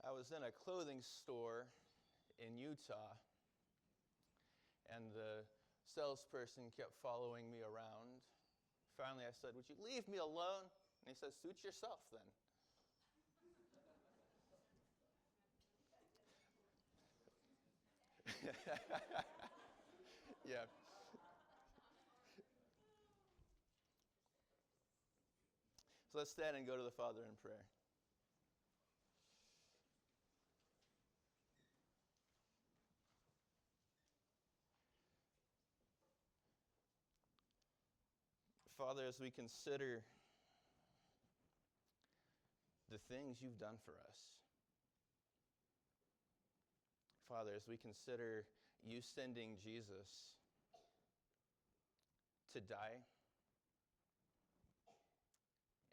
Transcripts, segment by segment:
I was in a clothing store in Utah, and the salesperson kept following me around. Finally, I said, "Would you leave me alone?" And he said, "Suit yourself, then." Yeah. So let's stand and go to the Father in prayer. Father, as we consider the things you've done for us, Father, as we consider you sending Jesus to die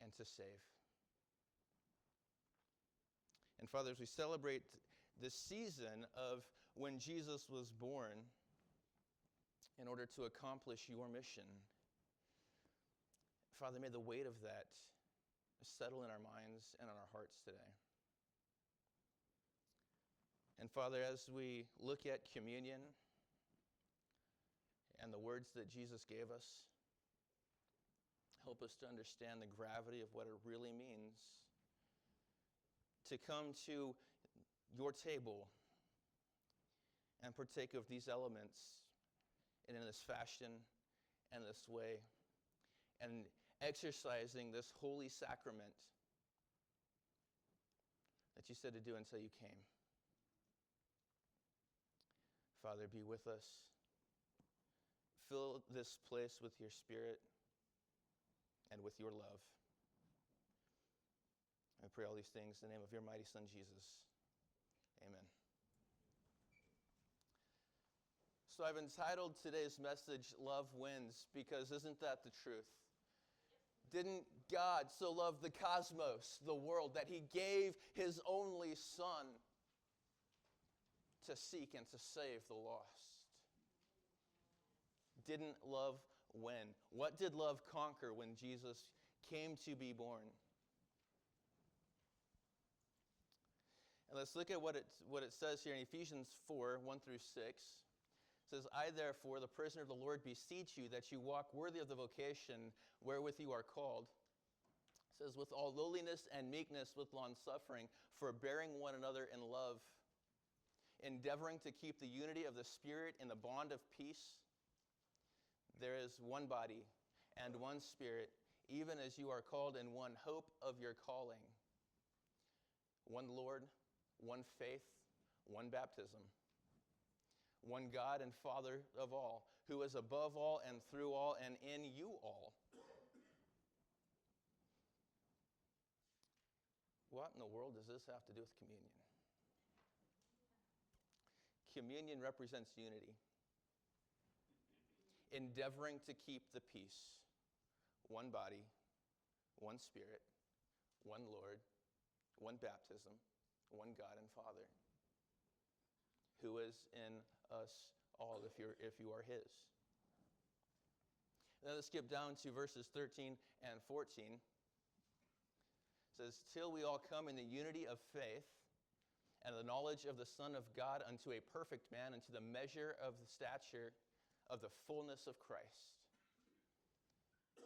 and to save. And Father, as we celebrate the season of when Jesus was born in order to accomplish your mission, Father, may the weight of that settle in our minds and on our hearts today. And Father, as we look at communion and the words that Jesus gave us, help us to understand the gravity of what it really means to come to your table and partake of these elements in this fashion and this way, and exercising this holy sacrament that you said to do until you came. Father, be with us. Fill this place with your Spirit and with your love. I pray all these things in the name of your mighty Son, Jesus. Amen. So I've entitled today's message, Love Wins, because isn't that the truth? Didn't God so love the cosmos, the world, that he gave his only Son to seek and to save the lost? Didn't love win? What did love conquer when Jesus came to be born? And let's look at what it says here in Ephesians 4, 1 through 6. It says, "I therefore, the prisoner of the Lord, beseech you that you walk worthy of the vocation wherewith you are called." It says, "With all lowliness and meekness, with long-suffering, forbearing one another in love, endeavoring to keep the unity of the Spirit in the bond of peace. There is one body and one Spirit, even as you are called in one hope of your calling. One Lord, one faith, one baptism. One God and Father of all, who is above all and through all and in you all." What in the world does this have to do with communion? Communion represents unity. Endeavoring to keep the peace. One body, one Spirit, one Lord, one baptism, one God and Father, who is in us all if you are his. And then let's skip down to verses 13 and 14. It says, "Till we all come in the unity of faith and the knowledge of the Son of God unto a perfect man, unto the measure of the stature of the fullness of Christ,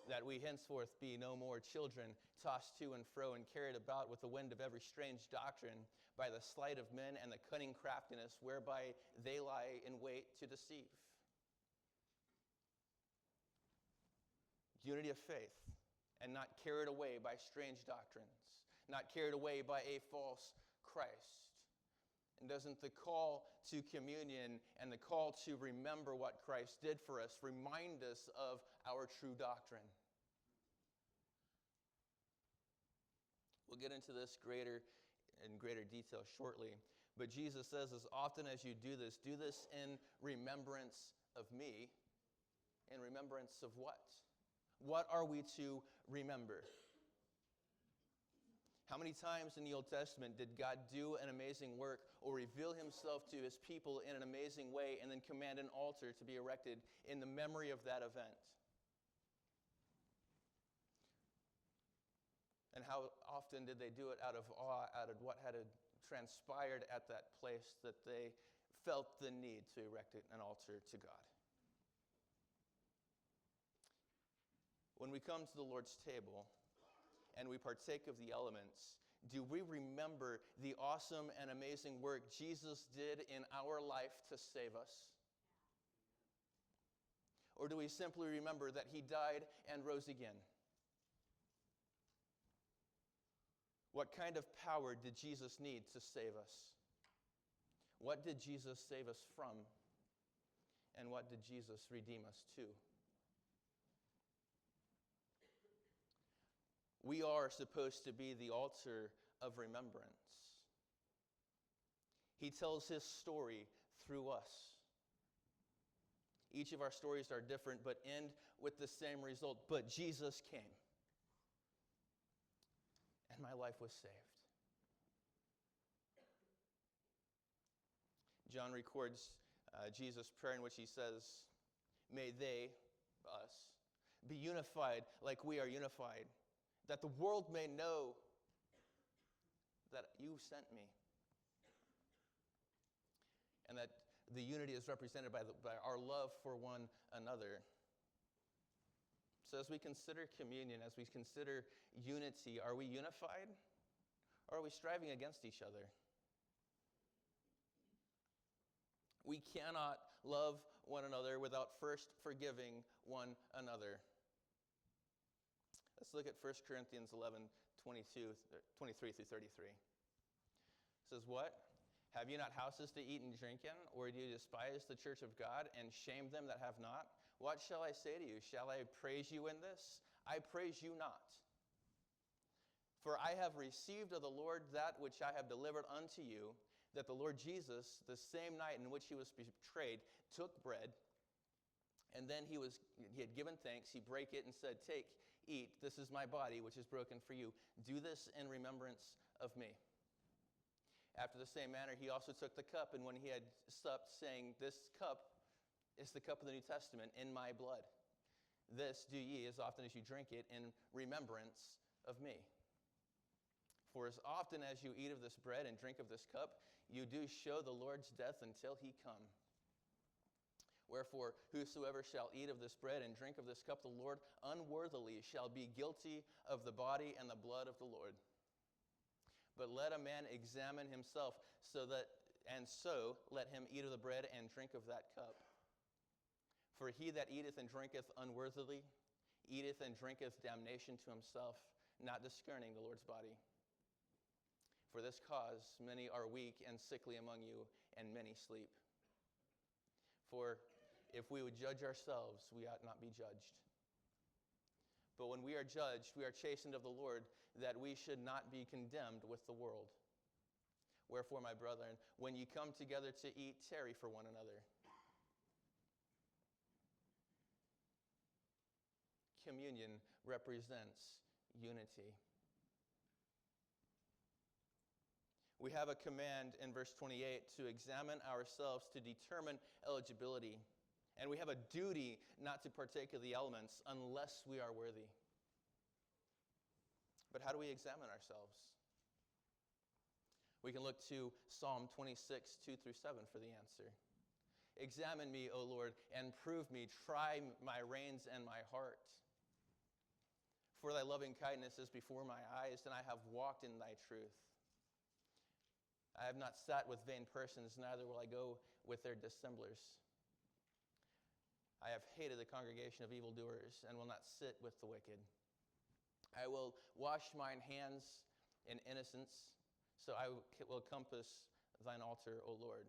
that we henceforth be no more children, tossed to and fro and carried about with the wind of every strange doctrine, by the sleight of men and the cunning craftiness whereby they lie in wait to deceive." Unity of faith, and not carried away by strange doctrines, not carried away by a false Christ. And doesn't the call to communion and the call to remember what Christ did for us remind us of our true doctrine? We'll get into this in greater detail shortly. But Jesus says, as often as you do this in remembrance of me. In remembrance of what? What are we to remember? How many times in the Old Testament did God do an amazing work or reveal himself to his people in an amazing way and then command an altar to be erected in the memory of that event? And how often did they do it out of awe, out of what had transpired at that place that they felt the need to erect an altar to God. When we come to the Lord's table and we partake of the elements, do we remember the awesome and amazing work Jesus did in our life to save us? Or do we simply remember that he died and rose again? What kind of power did Jesus need to save us? What did Jesus save us from? And what did Jesus redeem us to? We are supposed to be the altar of remembrance. He tells his story through us. Each of our stories are different, but end with the same result. But Jesus came, and my life was saved. John records Jesus' prayer in which he says, "May they, us, be unified like we are unified, that the world may know that you sent me." And that the unity is represented by our love for one another. So as we consider communion, as we consider unity, are we unified? Or are we striving against each other? We cannot love one another without first forgiving one another. Let's look at 1 Corinthians 11, 23 through 33. It says, what? Have you not houses to eat and drink in? Or do you despise the church of God and shame them that have not? What shall I say to you? Shall I praise you in this? I praise you not. For I have received of the Lord that which I have delivered unto you, that the Lord Jesus, the same night in which he was betrayed, took bread, and then he had given thanks. He brake it and said, take, eat, this is my body, which is broken for you. Do this in remembrance of me. After the same manner, he also took the cup, and when he had supped, saying, this cup is the cup of the New Testament in my blood. This do ye as often as you drink it in remembrance of me. For as often as you eat of this bread and drink of this cup, you do show the Lord's death until he come. Wherefore, whosoever shall eat of this bread and drink of this cup, the Lord unworthily shall be guilty of the body and the blood of the Lord. But let a man examine himself, so let him eat of the bread and drink of that cup. For he that eateth and drinketh unworthily, eateth and drinketh damnation to himself, not discerning the Lord's body. For this cause many are weak and sickly among you, and many sleep. For if we would judge ourselves, we ought not be judged. But when we are judged, we are chastened of the Lord, that we should not be condemned with the world. Wherefore, my brethren, when ye come together to eat, tarry for one another. Communion represents unity. We have a command in verse 28 to examine ourselves to determine eligibility. And we have a duty not to partake of the elements unless we are worthy. But how do we examine ourselves? We can look to Psalm 26, 2 through 7 for the answer. Examine me, O Lord, and prove me. Try my reins and my heart. For thy loving kindness is before my eyes, and I have walked in thy truth. I have not sat with vain persons, neither will I go with their dissemblers. I have hated the congregation of evildoers, and will not sit with the wicked. I will wash mine hands in innocence, so I will compass thine altar, O Lord,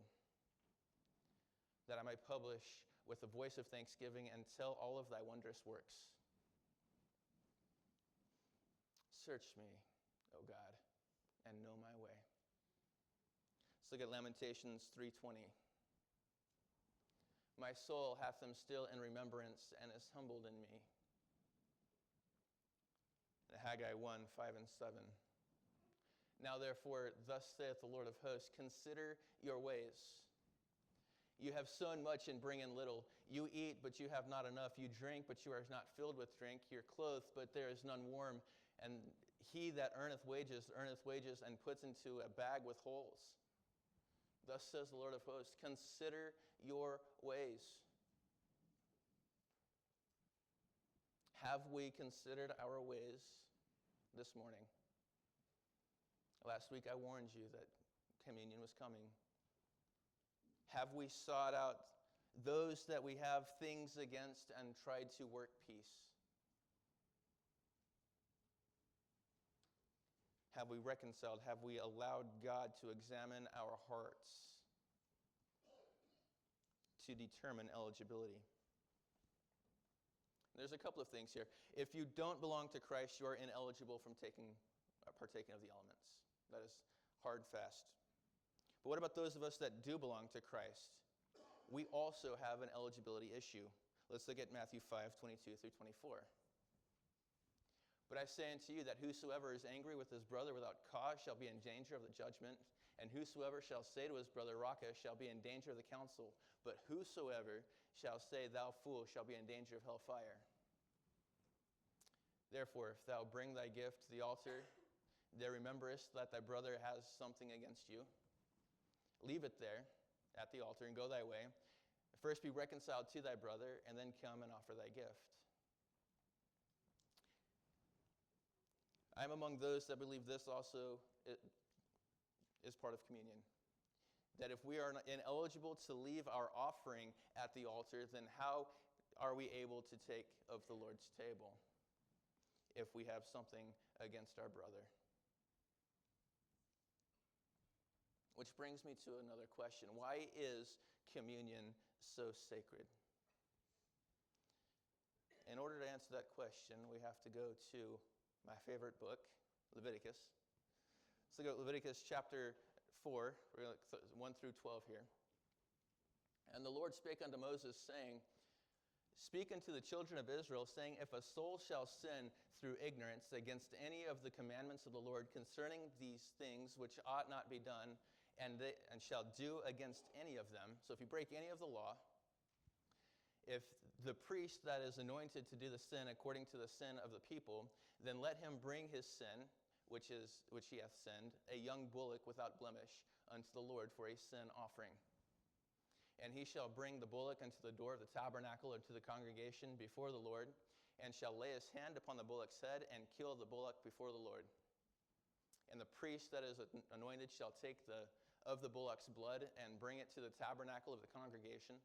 that I might publish with the voice of thanksgiving and tell all of thy wondrous works. Search me, O God, and know my way. Let's look at Lamentations 3:20. My soul hath them still in remembrance, and is humbled in me. And Haggai 1:5 and 7. Now therefore, thus saith the Lord of hosts, consider your ways. You have sown much and bring in little. You eat, but you have not enough. You drink, but you are not filled with drink. You're clothed, but there is none warm. And he that earneth wages, and puts into a bag with holes. Thus says the Lord of hosts, consider your ways. Have we considered our ways this morning? Last week I warned you that communion was coming. Have we sought out those that we have things against and tried to work peace? Have we reconciled? Have we allowed God to examine our hearts to determine eligibility? There's a couple of things here. If you don't belong to Christ, you are ineligible from partaking of the elements. That is hard, fast. But what about those of us that do belong to Christ? We also have an eligibility issue. Let's look at Matthew 5:22 through 24. But I say unto you that whosoever is angry with his brother without cause shall be in danger of the judgment, and whosoever shall say to his brother, Raca, shall be in danger of the council. But whosoever shall say, Thou fool, shall be in danger of hellfire. Therefore, if thou bring thy gift to the altar, there rememberest that thy brother has something against you, leave it there at the altar and go thy way. First be reconciled to thy brother, and then come and offer thy gift. I am among those that believe this also is part of communion. That if we are ineligible to leave our offering at the altar, then how are we able to take of the Lord's table if we have something against our brother? Which brings me to another question. Why is communion so sacred? In order to answer that question, we have to go to my favorite book, Leviticus. So go to Leviticus chapter 4, 1 through 12 here. And the Lord spake unto Moses, saying, Speak unto the children of Israel, saying, If a soul shall sin through ignorance against any of the commandments of the Lord concerning these things which ought not be done, and shall do against any of them. So if you break any of the law, if the priest that is anointed to do the sin according to the sin of the people, then let him bring his sin, which he hath sinned, a young bullock without blemish, unto the Lord for a sin offering. And he shall bring the bullock unto the door of the tabernacle or to the congregation before the Lord, and shall lay his hand upon the bullock's head and kill the bullock before the Lord. And the priest that is anointed shall take of the bullock's blood and bring it to the tabernacle of the congregation.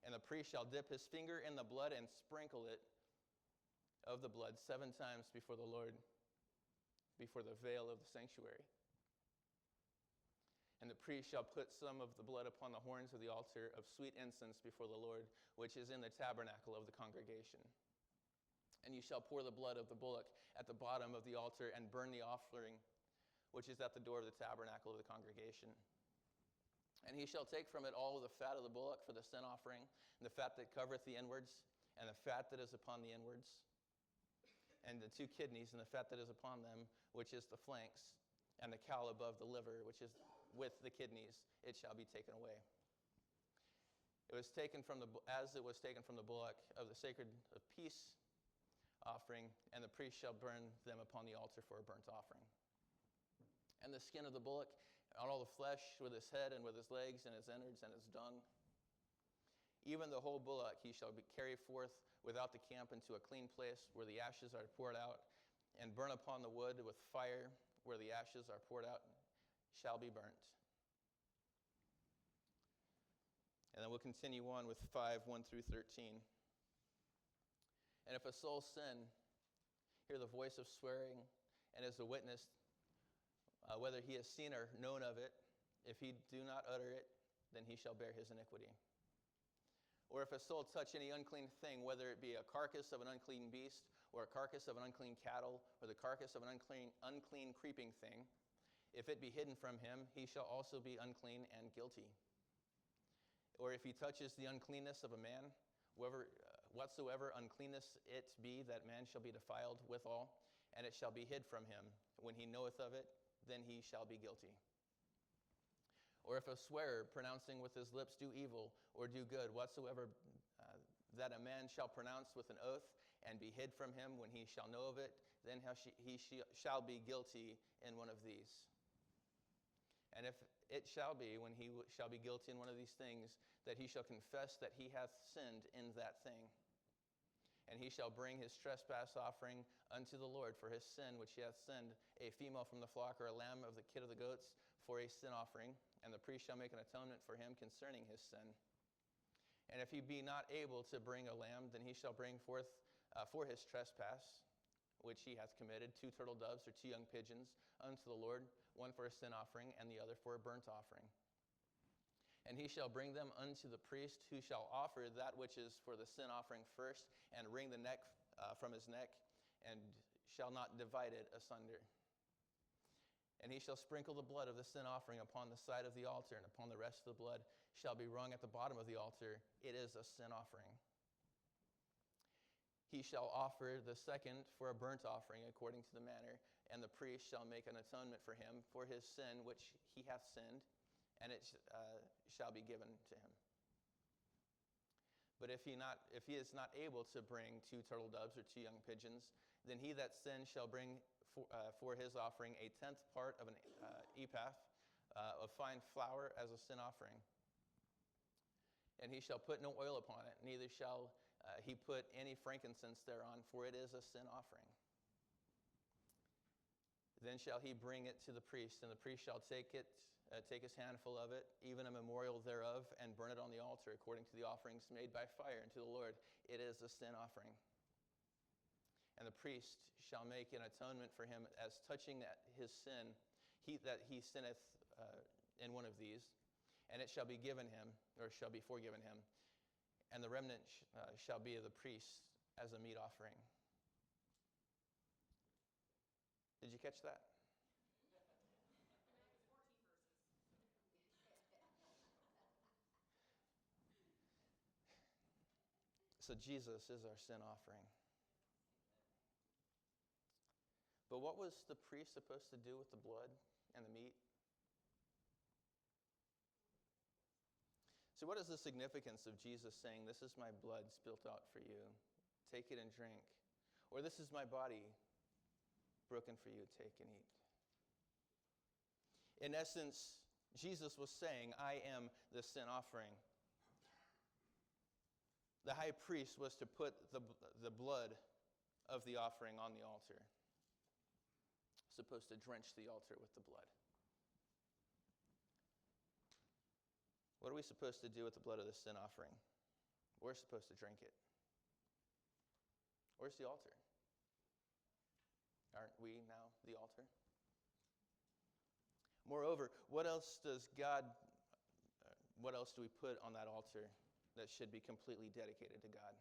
And the priest shall dip his finger in the blood and sprinkle it of the blood 7 times before the Lord, before the veil of the sanctuary. And the priest shall put some of the blood upon the horns of the altar of sweet incense before the Lord, which is in the tabernacle of the congregation. And you shall pour the blood of the bullock at the bottom of the altar and burn the offering, which is at the door of the tabernacle of the congregation. And he shall take from it all of the fat of the bullock for the sin offering, and the fat that covereth the inwards, and the fat that is upon the inwards, and the 2 kidneys, and the fat that is upon them, which is the flanks, and the caul above the liver, which is with the kidneys, it shall be taken away. It was taken from as it was taken from the bullock of the sacred peace offering, and the priest shall burn them upon the altar for a burnt offering. And the skin of the bullock, on all the flesh, with his head and with his legs and his innards and his dung. Even the whole bullock he shall carry forth without the camp into a clean place where the ashes are poured out, and burn upon the wood with fire where the ashes are poured out shall be burnt. And then we'll continue on with 5, 1 through 13. And if a soul sin, hear the voice of swearing, and is a witness, whether he has seen or known of it, if he do not utter it, then he shall bear his iniquity. Or if a soul touch any unclean thing, whether it be a carcass of an unclean beast, or a carcass of an unclean cattle, or the carcass of an unclean creeping thing, if it be hidden from him, he shall also be unclean and guilty. Or if he touches the uncleanness of a man, whatsoever uncleanness it be, that man shall be defiled withal, and it shall be hid from him. When he knoweth of it, then he shall be guilty. Or if a swearer, pronouncing with his lips, do evil or do good, whatsoever that a man shall pronounce with an oath, and be hid from him. When he shall know of it, then he shall be guilty in one of these. And if it shall be, when he shall be guilty in one of these things, that he shall confess that he hath sinned in that thing. And he shall bring his trespass offering unto the Lord for his sin which he hath sinned, a female from the flock, or a lamb of the kid of the goats, for a sin offering. And the priest shall make an atonement for him concerning his sin. And if he be not able to bring a lamb, then he shall bring forth for his trespass, which he hath committed, 2 turtle doves or 2 young pigeons unto the Lord, one for a sin offering, and the other for a burnt offering. And he shall bring them unto the priest, who shall offer that which is for the sin offering first, and wring the neck from his neck, and shall not divide it asunder. And he shall sprinkle the blood of the sin offering upon the side of the altar, and upon the rest of the blood shall be wrung at the bottom of the altar. It is a sin offering. He shall offer the second for a burnt offering according to the manner, and the priest shall make an atonement for him for his sin which he hath sinned, and it shall be given to him. But if he is not able to bring 2 turtle doves or 2 young pigeons, then he that sinned shall bring for his offering a 10th part of an ephah of fine flour as a sin offering. And he shall put no oil upon it, neither shall he put any frankincense thereon, for it is a sin offering. Then shall he bring it to the priest, and the priest shall take his handful of it, even a memorial thereof, and burn it on the altar according to the offerings made by fire unto the Lord. It is a sin offering. And the priest shall make an atonement for him as touching his sin, that he sinneth in one of these, and it shall be given him, or shall be forgiven him, and the remnant shall be of the priest as a meat offering. Did you catch that? So Jesus is our sin offering. But what was the priest supposed to do with the blood and the meat? So what is the significance of Jesus saying, "This is my blood spilt out for you. Take it and drink." Or, "This is my body broken for you. Take and eat." In essence, Jesus was saying, "I am the sin offering." The high priest was to put the blood of the offering on the altar. Supposed to drench the altar with the blood. What are we supposed to do with the blood of the sin offering? We're supposed to drink it. Where's the altar? Aren't we now the altar? Moreover, what else do we put on that altar that should be completely dedicated to God?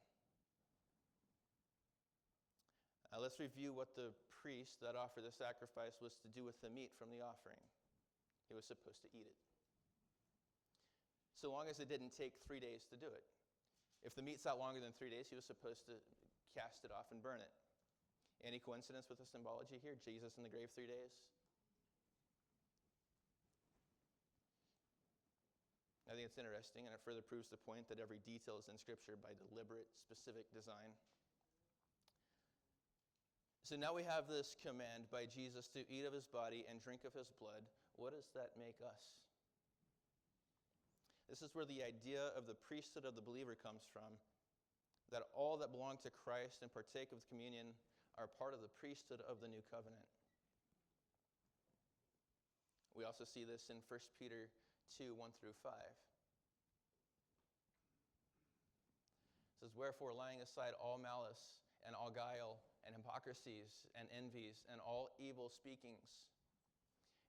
Let's review what the priest that offered the sacrifice was to do with the meat from the offering. He was supposed to eat it. So long as it didn't take 3 days to do it. If the meat's out longer than 3 days, he was supposed to cast it off and burn it. Any coincidence with the symbology here? Jesus in the grave 3 days? I think it's interesting, and it further proves the point that every detail is in Scripture by deliberate, specific design. So now we have this command by Jesus to eat of his body and drink of his blood. What does that make us? This is where the idea of the priesthood of the believer comes from, that all that belong to Christ and partake of communion are part of the priesthood of the new covenant. We also see this in 1 Peter 2, 1 through 5. It says, "Wherefore, laying aside all malice and all guile and hypocrisies and envies and all evil speakings,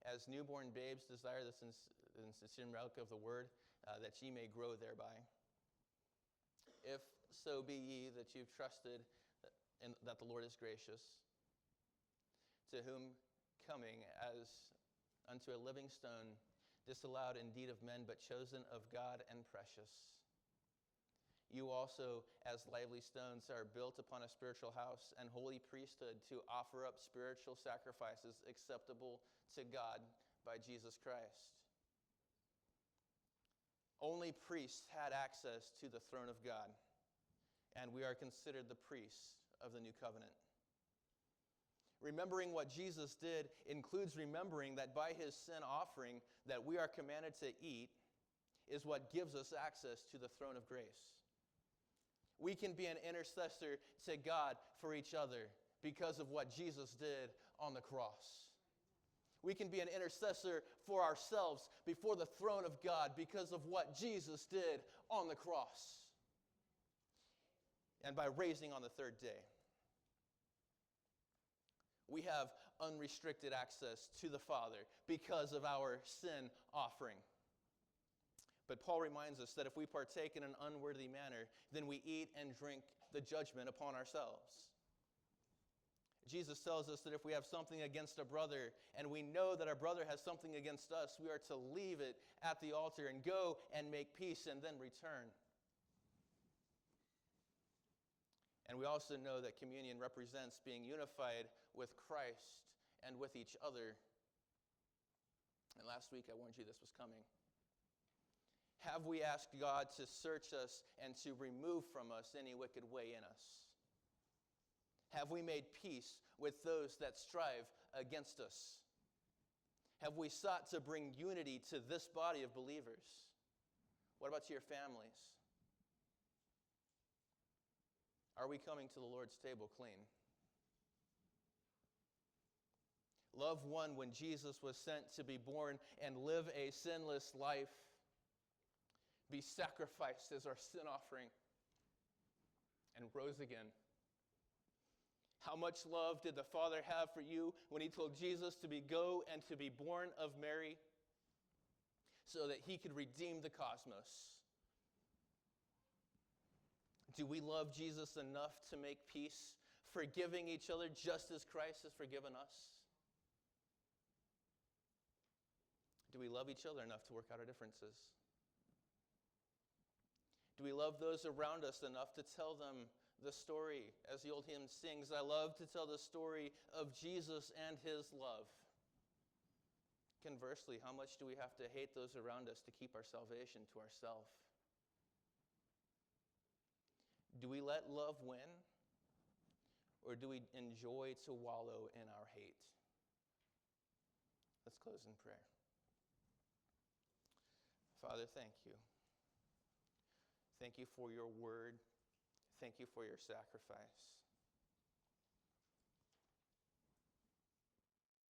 as newborn babes desire the sincere milk of the word, that ye may grow thereby. If so be ye that you've trusted that the Lord is gracious, to whom coming as unto a living stone, disallowed indeed of men, but chosen of God and precious. You also, as lively stones, are built upon a spiritual house and holy priesthood to offer up spiritual sacrifices acceptable to God by Jesus Christ." Only priests had access to the throne of God, and we are considered the priests of the new covenant. Remembering what Jesus did includes remembering that by his sin offering that we are commanded to eat is what gives us access to the throne of grace. We can be an intercessor to God for each other because of what Jesus did on the cross. We can be an intercessor for ourselves before the throne of God because of what Jesus did on the cross. And by raising on the third day. We have unrestricted access to the Father because of our sin offering. But Paul reminds us that if we partake in an unworthy manner, then we eat and drink the judgment upon ourselves. Jesus tells us that if we have something against a brother and we know that our brother has something against us, we are to leave it at the altar and go and make peace and then return. And we also know that communion represents being unified with Christ and with each other. And last week I warned you this was coming. Have we asked God to search us and to remove from us any wicked way in us? Have we made peace with those that strive against us? Have we sought to bring unity to this body of believers? What about to your families? Are we coming to the Lord's table clean? Love one when Jesus was sent to be born and live a sinless life, be sacrificed as our sin offering, and rose again. How much love did the Father have for you when he told Jesus to go and to be born of Mary so that he could redeem the cosmos? Do we love Jesus enough to make peace, forgiving each other just as Christ has forgiven us? Do we love each other enough to work out our differences? Do we love those around us enough to tell them the story? As the old hymn sings, I love to tell the story of Jesus and his love. Conversely, how much do we have to hate those around us to keep our salvation to ourselves? Do we let love win? Or do we enjoy to wallow in our hate? Let's close in prayer. Father, thank you. Thank you for your word. Thank you for your sacrifice.